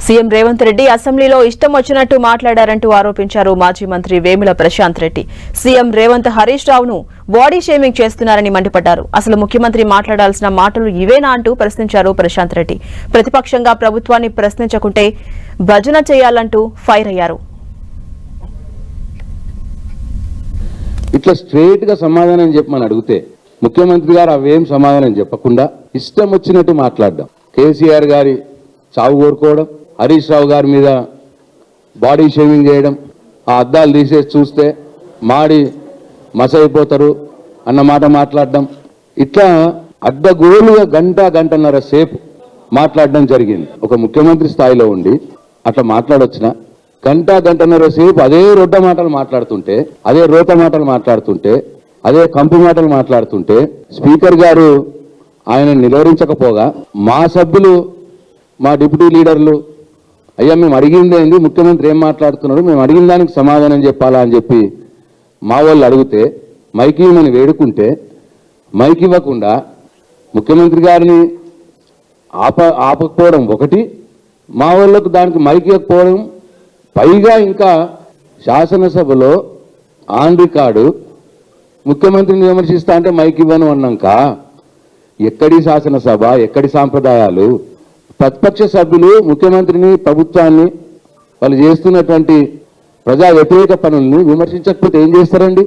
CM Revanth Reddy అసెంబ్లీలో ఇష్టం వచ్చినట్టు మాట్లాడారంటూ ఆరోపించారు మాజీ మంత్రి వేముల ప్రశాంత్ రెడ్డి. సీఎం రేవంత్ హరీష్ రావును బాడీ షేమింగ్ చేస్తున్నారని మండిపడ్డారు. అసలు ముఖ్యమంత్రి మాట్లాడాల్సిన మాటలు ఇవేనా అంటూ ప్రశ్నించారు ప్రశాంత్ రెడ్డి. ప్రతిపక్షంగా ప్రభుత్వాన్ని ప్రశ్నించకుంటే భజన చేయాలంటూ ఫైర్ అయ్యారు. ఇట్లా స్ట్రైట్ గా సమాధానం చెప్పమని అడిగితే ముఖ్యమంత్రి గారు అవేం సమాధానం చెప్పకుండా ఇష్టం వచ్చినట్టు మాట్లాడడం, కేసీఆర్ గారి చావు కోరుకోవడం, హరీష్ రావు గారి మీద బాడీ షేవింగ్ చేయడం, ఆ అద్దాలు తీసేసి చూస్తే మాడి మసైపోతారు అన్న మాట మాట్లాడడం, ఇట్లా అడ్డగోలుగా గంటన్నర సేపు మాట్లాడడం జరిగింది. ఒక ముఖ్యమంత్రి స్థాయిలో ఉండి అట్లా మాట్లాడొచ్చిన గంటన్నర సేపు అదే రొడ్డ మాటలు మాట్లాడుతుంటే, అదే రోత మాటలు మాట్లాడుతుంటే, అదే కంపు మాటలు మాట్లాడుతుంటే స్పీకర్ గారు ఆయన నిలువరించకపోగా మా సభ్యులు, మా డిప్యూటీ లీడర్లు, అయ్యా మేము అడిగిందేంది, ముఖ్యమంత్రి ఏం మాట్లాడుతున్నాడు, మేము అడిగిన దానికి సమాధానం చెప్పాలా అని చెప్పి మా వాళ్ళు అడిగితే మైక్ ఇవ్వమని వేడుకుంటే మైక్ ఇవ్వకుండా ముఖ్యమంత్రి గారిని ఆపకపోవడం ఒకటి, మా వాళ్ళకు దానికి మైక్ ఇవ్వకపోవడం, పైగా ఇంకా శాసనసభలో ఆన్ రికార్డు ముఖ్యమంత్రిని విమర్శిస్తా అంటే మైక్ ఇవ్వను అన్నాక ఎక్కడి శాసనసభ, ఎక్కడి సాంప్రదాయాలు? ప్రతిపక్ష సభ్యులు ముఖ్యమంత్రిని, ప్రభుత్వాన్ని, వాళ్ళు చేస్తున్నటువంటి ప్రజా వ్యతిరేక పనుల్ని విమర్శించకపోతే ఏం చేస్తారండి?